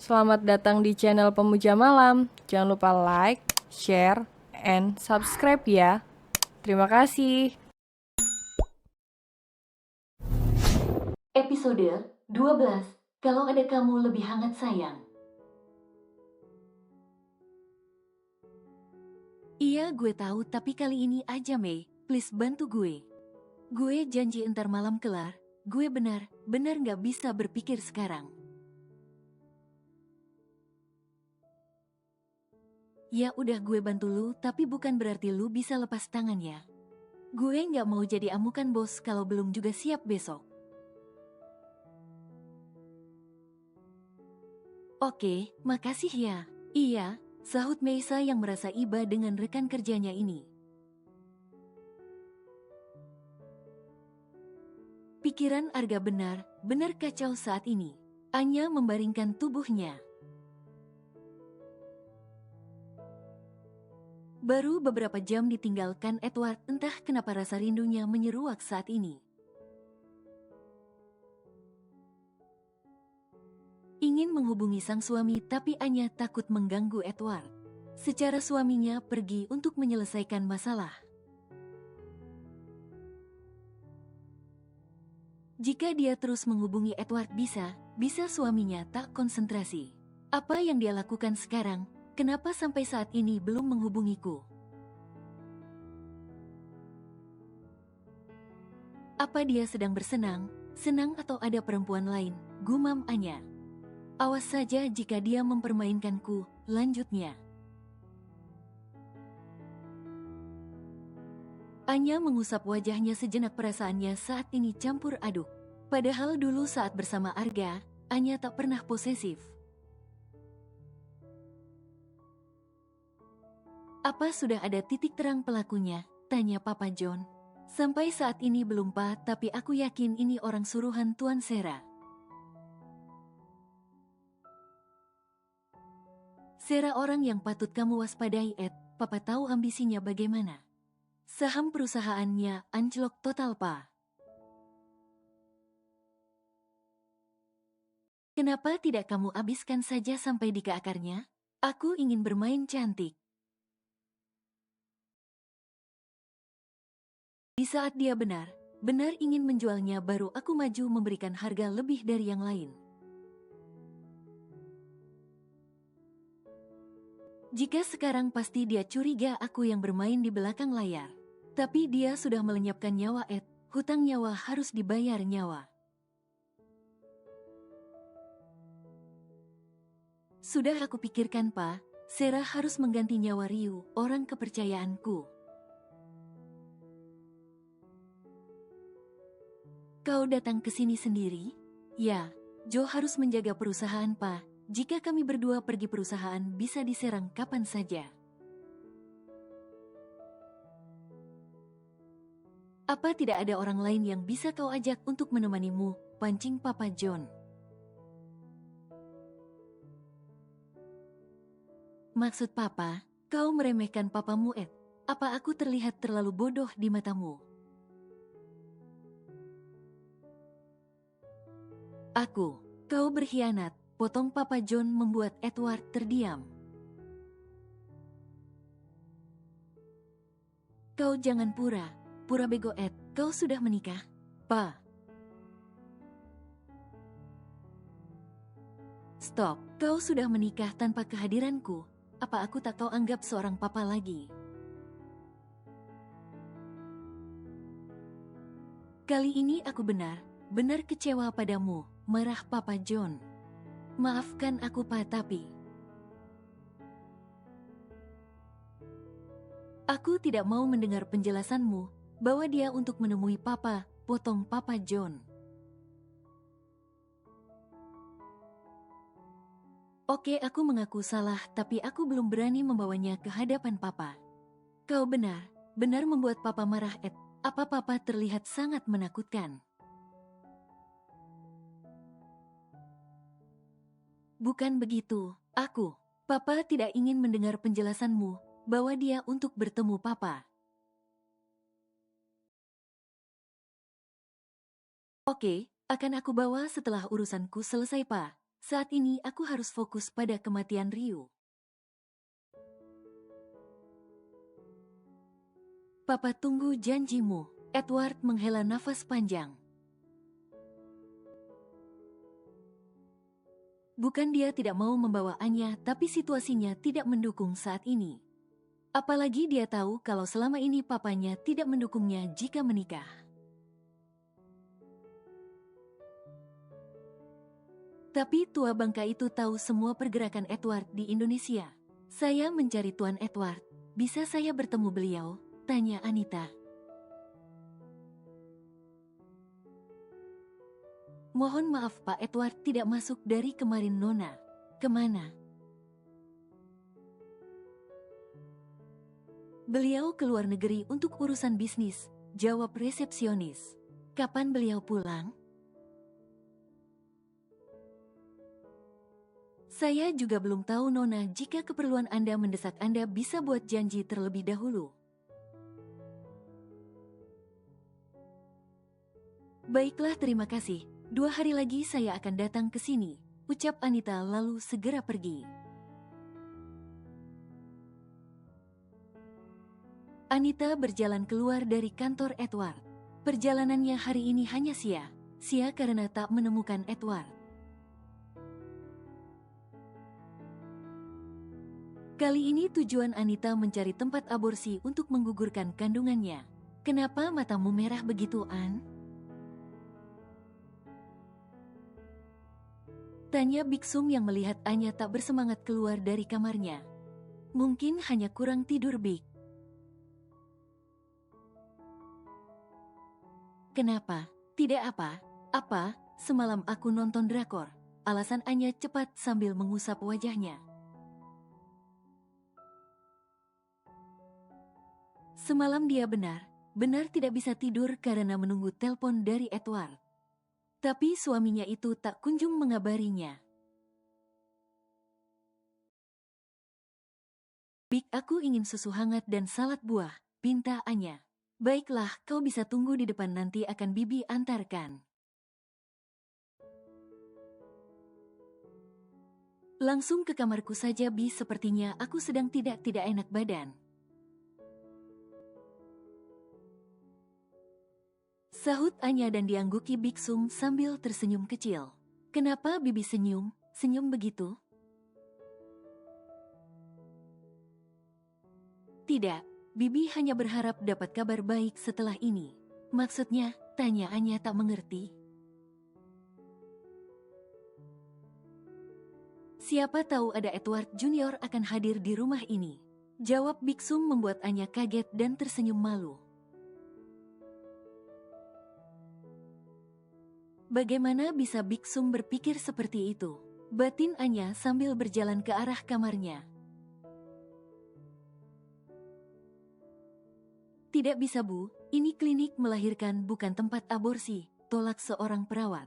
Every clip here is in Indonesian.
Selamat datang di channel Pemuja Malam. Jangan lupa like, share, and subscribe ya. Terima kasih. Episode 12. Kalau ada kamu lebih hangat sayang. Iya, gue tahu, tapi kali ini aja, Mei. Please bantu gue. Gue janji entar malam kelar. Gue benar gak bisa berpikir sekarang. Ya udah, gue bantu lu, tapi bukan berarti lu bisa lepas tangan ya. Gue gak mau jadi amukan bos kalau belum juga siap besok. Oke, makasih ya. Iya, sahut Meisa yang merasa iba dengan rekan kerjanya ini. Pikiran Arga benar kacau saat ini. Anya membaringkan tubuhnya. Baru beberapa jam ditinggalkan Edward, entah kenapa rasa rindunya menyeruak saat ini. Ingin menghubungi sang suami, tapi Anya takut mengganggu Edward. Secara suaminya pergi untuk menyelesaikan masalah. Jika dia terus menghubungi Edward bisa suaminya tak konsentrasi. Apa yang dia lakukan sekarang? Kenapa sampai saat ini belum menghubungiku? Apa dia sedang bersenang, senang atau ada perempuan lain? Gumam Anya. Awas saja jika dia mempermainkanku, lanjutnya. Anya mengusap wajahnya sejenak, perasaannya saat ini campur aduk. Padahal dulu saat bersama Arga, Anya tak pernah posesif. Apa sudah ada titik terang pelakunya? Tanya Papa John. Sampai saat ini belum Pak, tapi aku yakin ini orang suruhan Tuan Sera. Sera orang yang patut kamu waspadai, Ed. Papa tahu ambisinya bagaimana. Saham perusahaannya anjlok total, Pak. Kenapa tidak kamu habiskan saja sampai di ke akarnya? Aku ingin bermain cantik. Di saat dia benar ingin menjualnya, baru aku maju memberikan harga lebih dari yang lain. Jika sekarang pasti dia curiga aku yang bermain di belakang layar. Tapi dia sudah melenyapkan nyawa, Ed. Hutang nyawa harus dibayar nyawa. Sudah aku pikirkan, Pak. Sera harus mengganti nyawa Ryu, orang kepercayaanku. Kau datang ke sini sendiri? Ya, Joe harus menjaga perusahaan, Pak. Jika kami berdua pergi, perusahaan bisa diserang kapan saja. Apa tidak ada orang lain yang bisa kau ajak untuk menemanimu? Pancing Papa John. Maksud Papa, kau meremehkan papamu, Ed. Apa aku terlihat terlalu bodoh di matamu? Kau berkhianat. Potong Papa John membuat Edward terdiam. Kau jangan pura bego, Ed. Kau sudah menikah? Pa. Stop. Kau sudah menikah tanpa kehadiranku. Apa aku tak kau anggap seorang papa lagi? Kali ini aku benar kecewa padamu, marah Papa John. Maafkan aku, Pa, tapi aku tidak mau mendengar penjelasanmu. Bawa dia untuk menemui Papa, potong Papa John. Oke, aku mengaku salah, tapi aku belum berani membawanya ke hadapan Papa. Kau benar membuat Papa marah, Ed. Apa Papa terlihat sangat menakutkan? Bukan begitu, Papa tidak ingin mendengar penjelasanmu. Bawa dia untuk bertemu Papa. Oke, akan aku bawa setelah urusanku selesai, Pa. Saat ini aku harus fokus pada kematian Ryu. Papa tunggu janjimu. Edward menghela nafas panjang. Bukan dia tidak mau membawa Anya, tapi situasinya tidak mendukung saat ini. Apalagi dia tahu kalau selama ini papanya tidak mendukungnya jika menikah. Tapi tua bangka itu tahu semua pergerakan Edward di Indonesia. Saya mencari Tuan Edward. Bisa saya bertemu beliau? Tanya Anita. Mohon maaf Pak Edward tidak masuk dari kemarin Nona. Kemana? Beliau keluar negeri untuk urusan bisnis, jawab resepsionis. Kapan beliau pulang? Saya juga belum tahu Nona, jika keperluan Anda mendesak Anda bisa buat janji terlebih dahulu. Baiklah, terima kasih. 2 hari lagi saya akan datang ke sini, ucap Anita lalu segera pergi. Anita berjalan keluar dari kantor Edward. Perjalanannya hari ini hanya sia-sia karena tak menemukan Edward. Kali ini tujuan Anita mencari tempat aborsi untuk menggugurkan kandungannya. Kenapa matamu merah begitu, An? Tanya Biksum yang melihat Anya tak bersemangat keluar dari kamarnya. Mungkin hanya kurang tidur, Bik. Kenapa? Tidak apa-apa, semalam aku nonton drakor. Alasan Anya cepat sambil mengusap wajahnya. Semalam dia benar tidak bisa tidur karena menunggu telepon dari Edward. Tapi suaminya itu tak kunjung mengabarinya. Bik, aku ingin susu hangat dan salad buah, pinta Anya. Baiklah, kau bisa tunggu di depan, nanti akan Bibi antarkan. Langsung ke kamarku saja, Bi, sepertinya aku sedang tidak enak badan. Sahut Anya dan diangguki Biksum sambil tersenyum kecil. Kenapa Bibi senyum begitu? Tidak, Bibi hanya berharap dapat kabar baik setelah ini. Maksudnya, tanya Anya tak mengerti. Siapa tahu ada Edward Junior akan hadir di rumah ini. Jawab Biksum membuat Anya kaget dan tersenyum malu. Bagaimana bisa Biksum berpikir seperti itu? Batin Anya sambil berjalan ke arah kamarnya. Tidak bisa, Bu, ini klinik melahirkan bukan tempat aborsi, tolak seorang perawat.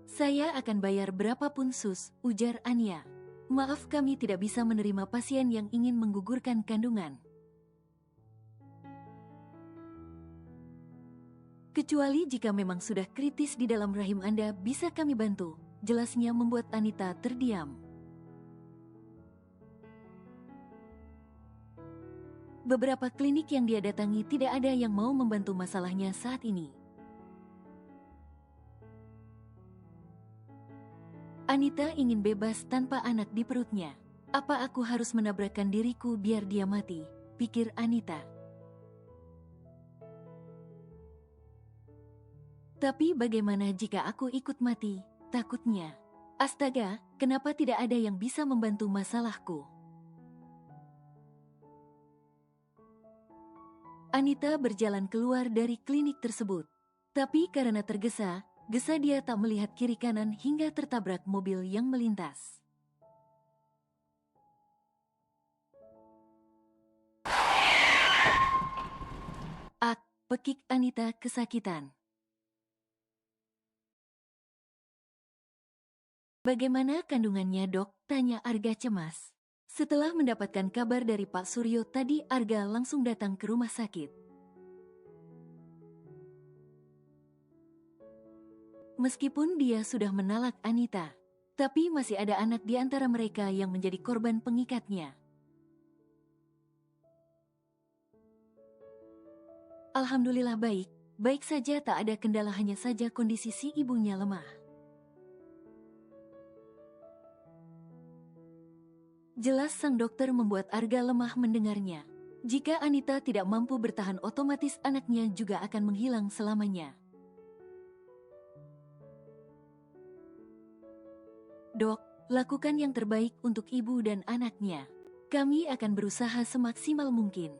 Saya akan bayar berapapun sus, ujar Anya. Maaf, kami tidak bisa menerima pasien yang ingin menggugurkan kandungan. Kecuali jika memang sudah kritis di dalam rahim Anda, bisa kami bantu. Jelasnya membuat Anita terdiam. Beberapa klinik yang dia datangi tidak ada yang mau membantu masalahnya saat ini. Anita ingin bebas tanpa anak di perutnya. Apa aku harus menabrakkan diriku biar dia mati? Pikir Anita. Tapi bagaimana jika aku ikut mati? Takutnya. Astaga, kenapa tidak ada yang bisa membantu masalahku? Anita berjalan keluar dari klinik tersebut. Tapi karena tergesa dia tak melihat kiri kanan hingga tertabrak mobil yang melintas. Ak, pekik Anita kesakitan. Bagaimana kandungannya, Dok? Tanya Arga cemas. Setelah mendapatkan kabar dari Pak Suryo tadi, Arga langsung datang ke rumah sakit. Meskipun dia sudah menalak Anita, tapi masih ada anak di antara mereka yang menjadi korban pengikatnya. Alhamdulillah baik saja, tak ada kendala, hanya saja kondisi si ibunya lemah. Jelas sang dokter membuat Arga lemah mendengarnya. Jika Anita tidak mampu bertahan, otomatis anaknya juga akan menghilang selamanya. Dok, lakukan yang terbaik untuk ibu dan anaknya. Kami akan berusaha semaksimal mungkin.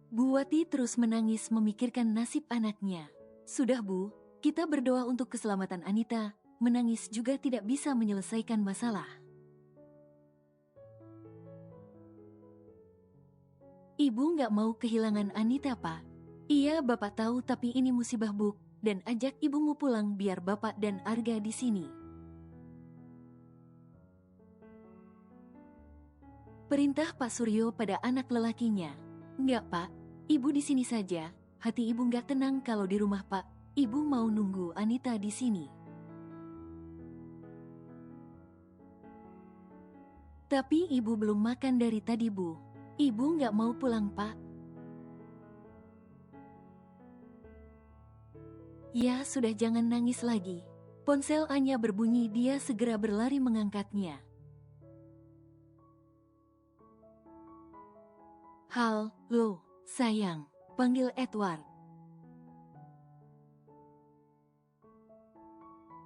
Bu Wati terus menangis memikirkan nasib anaknya. Sudah Bu, kita berdoa untuk keselamatan Anita. Menangis juga tidak bisa menyelesaikan masalah. Ibu nggak mau kehilangan Anita, Pak. Iya, Bapak tahu, tapi ini musibah, Bu. Dan ajak ibumu pulang biar Bapak dan Arga di sini. Perintah Pak Suryo pada anak lelakinya. Nggak, Pak. Ibu di sini saja. Hati ibu nggak tenang kalau di rumah, Pak. Ibu mau nunggu Anita di sini. Tapi ibu belum makan dari tadi, Bu. Ibu nggak mau pulang, Pak. Ya sudah, jangan nangis lagi. Ponsel Anya berbunyi, dia segera berlari mengangkatnya. Halo, sayang, panggil Edward.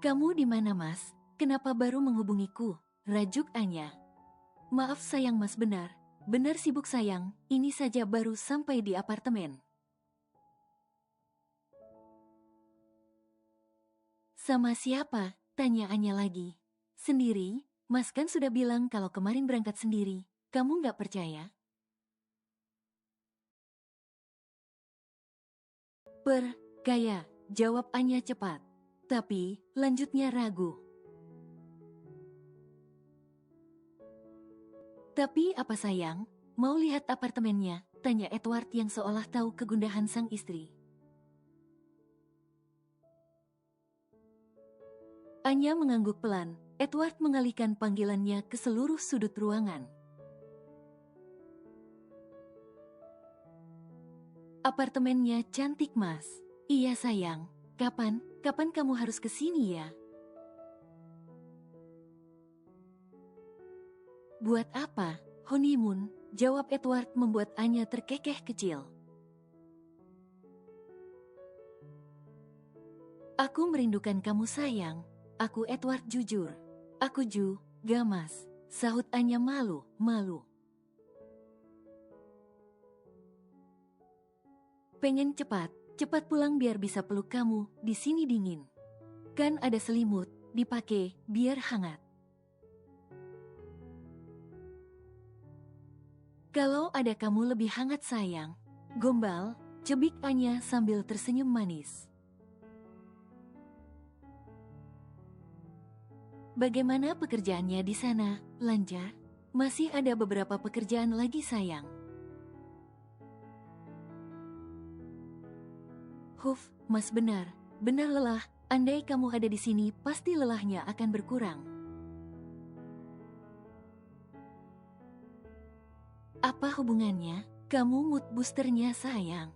Kamu di mana, Mas? Kenapa baru menghubungiku? Rajuk Anya. Maaf sayang, Mas, benar sibuk sayang, ini saja baru sampai di apartemen. Sama siapa? Tanya Anya lagi. Sendiri, Mas kan sudah bilang kalau kemarin berangkat sendiri. Kamu nggak percaya? Percaya, jawab Anya cepat. Tapi, lanjutnya ragu. Tapi apa sayang, mau lihat apartemennya? Tanya Edward yang seolah tahu kegundahan sang istri. Anya mengangguk pelan. Edward mengalihkan panggilannya ke seluruh sudut ruangan. Apartemennya cantik, Mas. Iya sayang, kapan kamu harus ke sini ya? Buat apa? Honeymoon, jawab Edward membuat Anya terkekeh kecil. Aku merindukan kamu sayang. Aku Edward jujur. Aku juga Mas, sahut Anya malu. Pengen cepat pulang biar bisa peluk kamu, di sini dingin. Kan ada selimut, dipakai biar hangat. Kalau ada kamu lebih hangat sayang. Gombal, cebik Anya sambil tersenyum manis. Bagaimana pekerjaannya di sana? Lancar? Masih ada beberapa pekerjaan lagi sayang. Huf, Mas benar lelah. Andai kamu ada di sini, pasti lelahnya akan berkurang. Apa hubungannya? Kamu mood boosternya sayang.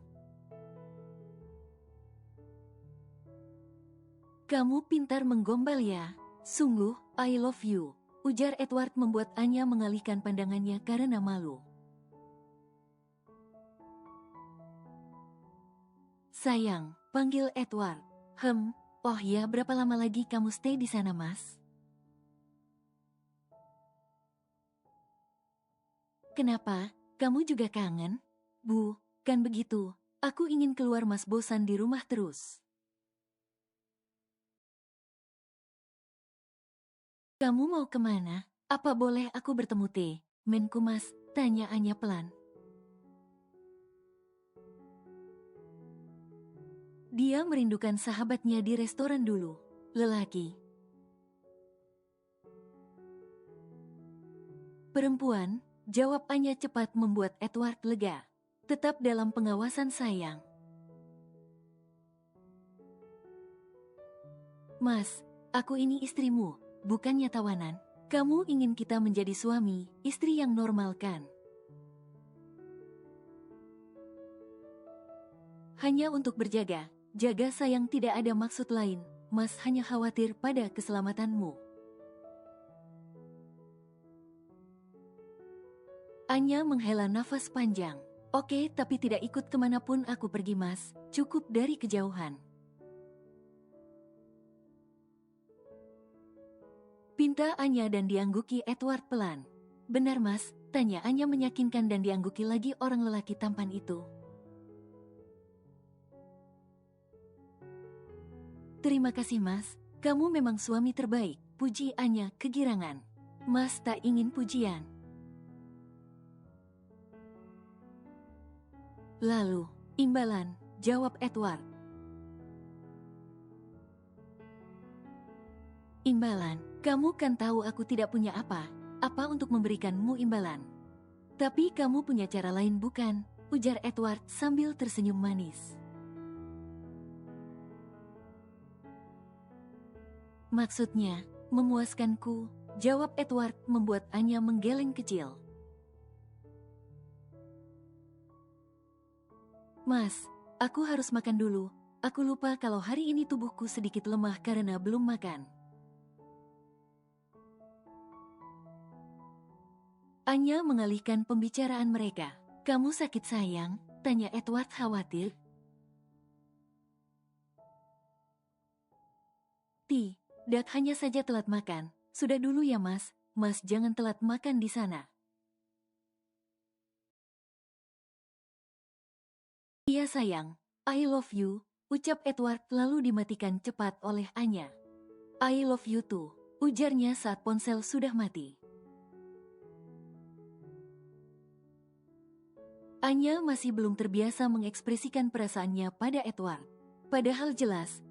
Kamu pintar menggombal ya. Sungguh, I love you. Ujar Edward membuat Anya mengalihkan pandangannya karena malu. Sayang, panggil Edward. Oh ya, berapa lama lagi kamu stay di sana, Mas? Kenapa? Kamu juga kangen? Bu, kan begitu. Aku ingin keluar, Mas, bosan di rumah terus. Kamu mau kemana? Apa boleh aku bertemu Menku, Mas? Tanya Anya pelan. Dia merindukan sahabatnya di restoran dulu. Lelaki. Perempuan, jawab Anya cepat membuat Edward lega. Tetap dalam pengawasan sayang. Mas, aku ini istrimu, bukannya tawanan. Kamu ingin kita menjadi suami, istri yang normal kan? Hanya untuk berjaga, jaga sayang, tidak ada maksud lain. Mas hanya khawatir pada keselamatanmu. Anya menghela nafas panjang. Oke, tapi tidak ikut kemanapun aku pergi, Mas. Cukup dari kejauhan. Pinta Anya dan diangguki Edward pelan. Benar, Mas, tanya Anya meyakinkan dan diangguki lagi orang lelaki tampan itu. Terima kasih, Mas. Kamu memang suami terbaik, puji Anya kegirangan. Mas tak ingin pujian. Lalu, imbalan, jawab Edward. Imbalan, kamu kan tahu aku tidak punya apa untuk memberikanmu imbalan. Tapi kamu punya cara lain bukan? Ujar Edward sambil tersenyum manis. Maksudnya, memuaskanku, jawab Edward membuat Anya menggeleng kecil. Mas, aku harus makan dulu. Aku lupa kalau hari ini tubuhku sedikit lemah karena belum makan. Anya mengalihkan pembicaraan mereka. Kamu sakit sayang? Tanya Edward khawatir. Tidak, hanya saja telat makan. Sudah dulu ya, Mas. Mas jangan telat makan di sana. Iya sayang, I love you, ucap Edward lalu dimatikan cepat oleh Anya. I love you too, ujarnya saat ponsel sudah mati. Anya masih belum terbiasa mengekspresikan perasaannya pada Edward. Padahal jelas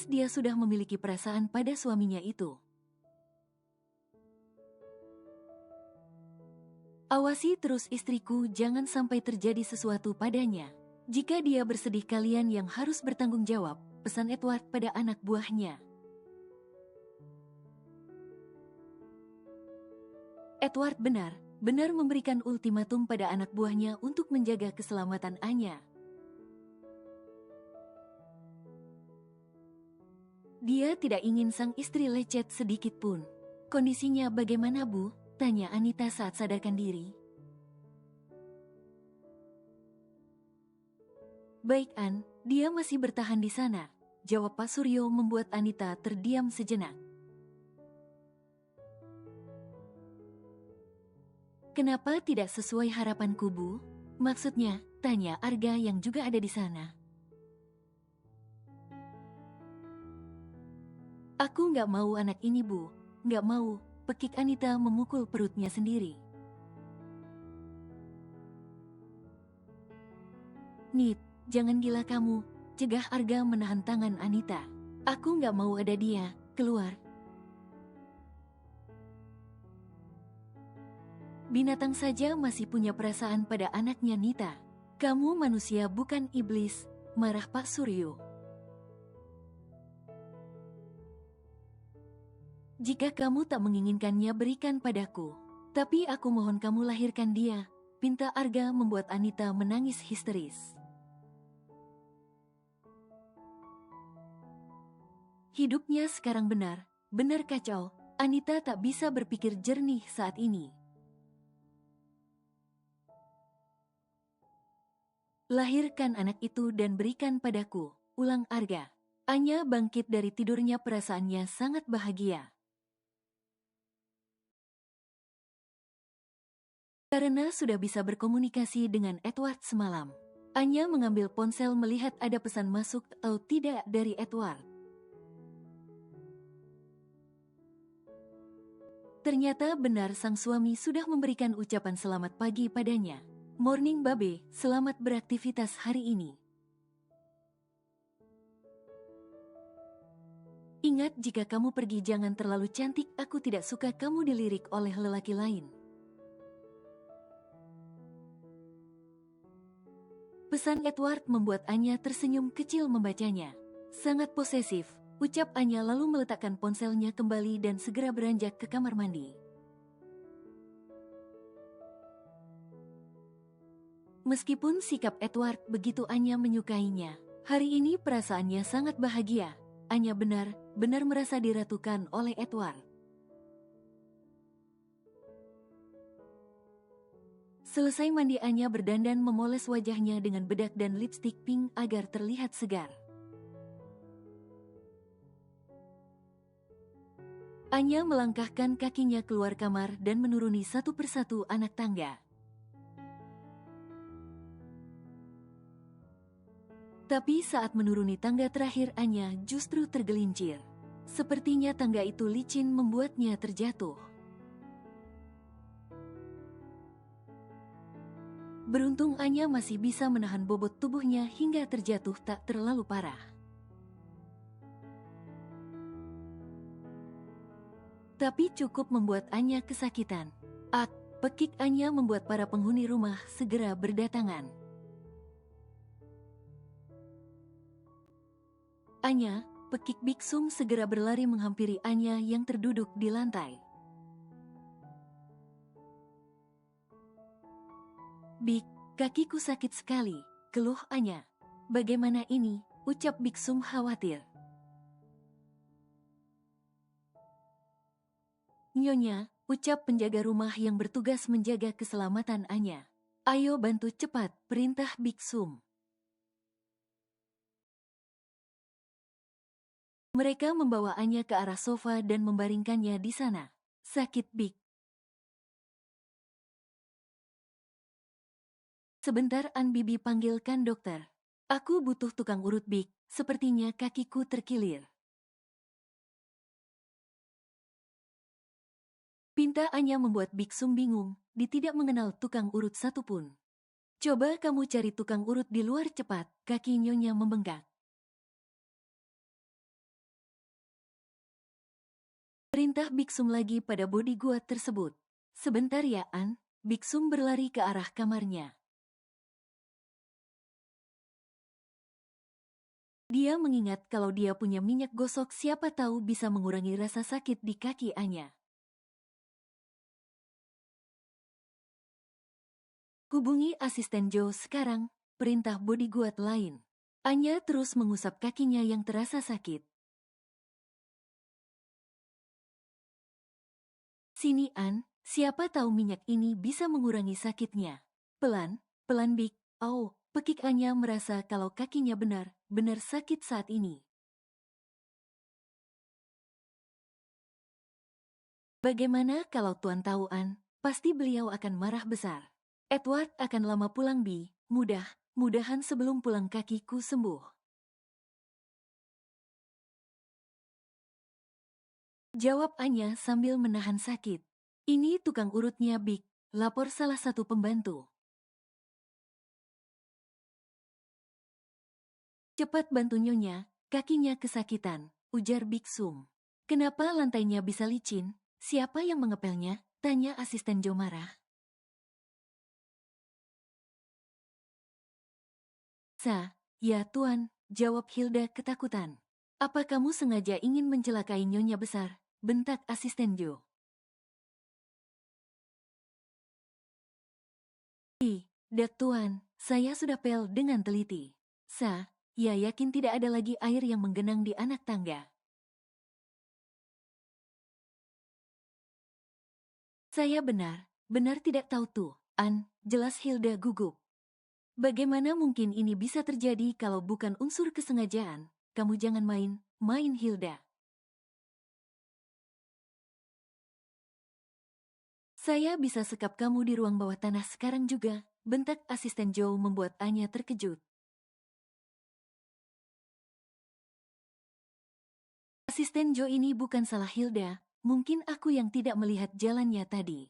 dia sudah memiliki perasaan pada suaminya itu. Awasi terus istriku, jangan sampai terjadi sesuatu padanya. Jika dia bersedih, kalian yang harus bertanggung jawab, pesan Edward pada anak buahnya. Edward benar memberikan ultimatum pada anak buahnya untuk menjaga keselamatan Anya. Dia tidak ingin sang istri lecet sedikit pun. Kondisinya bagaimana, Bu? Tanya Anita saat sadarkan diri. Baik, An, dia masih bertahan di sana, jawab Pak Suryo membuat Anita terdiam sejenak. Kenapa tidak sesuai harapanku, Bu? Maksudnya, tanya Arga yang juga ada di sana. Aku nggak mau anak ini, Bu. Nggak mau, pekik Anita memukul perutnya sendiri. Nit, jangan gila kamu, cegah Arga menahan tangan Anita. Aku nggak mau ada dia, keluar. Binatang saja masih punya perasaan pada anaknya, Nita. Kamu manusia bukan iblis, marah Pak Suryo. Jika kamu tak menginginkannya, berikan padaku. Tapi aku mohon kamu lahirkan dia, pinta Arga membuat Anita menangis histeris. Hidupnya sekarang benar kacau. Anita tak bisa berpikir jernih saat ini. Lahirkan anak itu dan berikan padaku, ulang Arga. Anya bangkit dari tidurnya, perasaannya sangat bahagia. Karena sudah bisa berkomunikasi dengan Edward semalam. Anya mengambil ponsel melihat ada pesan masuk atau tidak dari Edward. Ternyata benar, sang suami sudah memberikan ucapan selamat pagi padanya. Morning Babe, selamat beraktivitas hari ini. Ingat, jika kamu pergi jangan terlalu cantik, aku tidak suka kamu dilirik oleh lelaki lain. Pesan Edward membuat Anya tersenyum kecil membacanya. Sangat posesif, ucap Anya lalu meletakkan ponselnya kembali dan segera beranjak ke kamar mandi. Meskipun sikap Edward begitu Anya menyukainya, hari ini perasaannya sangat bahagia. Anya benar-benar merasa diratukan oleh Edward. Selesai mandi, Anya berdandan memoles wajahnya dengan bedak dan lipstik pink agar terlihat segar. Anya melangkahkan kakinya keluar kamar dan menuruni satu persatu anak tangga. Tapi saat menuruni tangga terakhir, Anya justru tergelincir. Sepertinya tangga itu licin membuatnya terjatuh. Beruntung Anya masih bisa menahan bobot tubuhnya hingga terjatuh tak terlalu parah. Tapi cukup membuat Anya kesakitan. Pekik Anya membuat para penghuni rumah segera berdatangan. Anya, pekik Biksum segera berlari menghampiri Anya yang terduduk di lantai. Bik, kakiku sakit sekali, keluh Anya. Bagaimana ini? Ucap Biksum khawatir. Nyonya, ucap penjaga rumah yang bertugas menjaga keselamatan Anya. Ayo bantu cepat, perintah Biksum. Mereka membawa Anya ke arah sofa dan membaringkannya di sana. Sakit, Bik. Sebentar, An Bibi panggilkan dokter. Aku butuh tukang urut, Bik. Sepertinya kakiku terkilir. Pinta Anya membuat Biksum bingung. Dia tidak mengenal tukang urut satupun. Coba kamu cari tukang urut di luar cepat. Kaki Nyonya membengkak. Perintah Biksum lagi pada bodyguard tersebut. Sebentar ya, An. Biksum berlari ke arah kamarnya. Dia mengingat kalau dia punya minyak gosok, siapa tahu bisa mengurangi rasa sakit di kaki Anya. Hubungi asisten Joe sekarang, perintah bodyguard lain. Anya terus mengusap kakinya yang terasa sakit. Sini, An, siapa tahu minyak ini bisa mengurangi sakitnya. Pelan, pelan, Bik. Pekik Anya merasa kalau kakinya benar-benar sakit saat ini. Bagaimana kalau Tuan tahu, An? Pasti beliau akan marah besar. Edward akan lama pulang, Bi. Mudah-mudahan sebelum pulang kakiku sembuh. Jawab Anya sambil menahan sakit. Ini tukang urutnya, Bik. Lapor salah satu pembantu. Cepat bantu Nyonya, kakinya kesakitan, ujar Biksum. Kenapa lantainya bisa licin? Siapa yang mengepelnya? Tanya asisten Joe marah. Ya Tuan, jawab Hilda ketakutan. Apa kamu sengaja ingin mencelakai Nyonya besar? Bentak asisten Joe. Dak Tuan, saya sudah pel dengan teliti. Ya yakin tidak ada lagi air yang menggenang di anak tangga. Saya benar tidak tahu tuh, An, jelas Hilda gugup. Bagaimana mungkin ini bisa terjadi kalau bukan unsur kesengajaan? Kamu jangan main Hilda. Saya bisa sekap kamu di ruang bawah tanah sekarang juga, bentak asisten Joe membuat Anya terkejut. Asisten Joe ini bukan salah Hilda, mungkin aku yang tidak melihat jalannya tadi.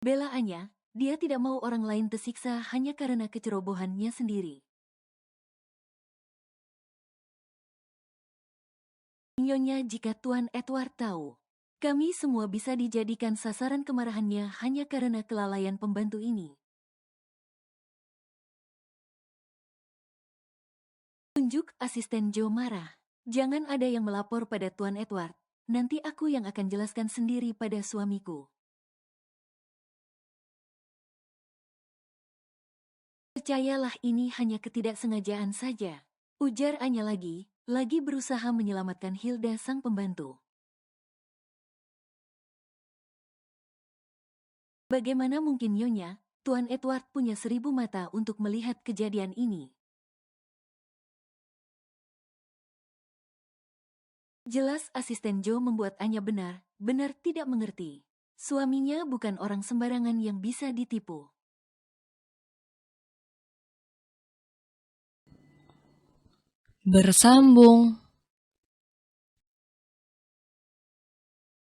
Bela Anya, dia tidak mau orang lain tersiksa hanya karena kecerobohannya sendiri. Nyonya, jika Tuan Edward tahu, kami semua bisa dijadikan sasaran kemarahannya hanya karena kelalaian pembantu ini. Tunjuk asisten Joe marah. Jangan ada yang melapor pada Tuan Edward. Nanti aku yang akan jelaskan sendiri pada suamiku. Percayalah ini hanya ketidaksengajaan saja. Ujar Anya lagi berusaha menyelamatkan Hilda sang pembantu. Bagaimana mungkin Nyonya, Tuan Edward punya 1000 mata untuk melihat kejadian ini. Jelas asisten Joe membuat Anya benar tidak mengerti. Suaminya bukan orang sembarangan yang bisa ditipu. Bersambung.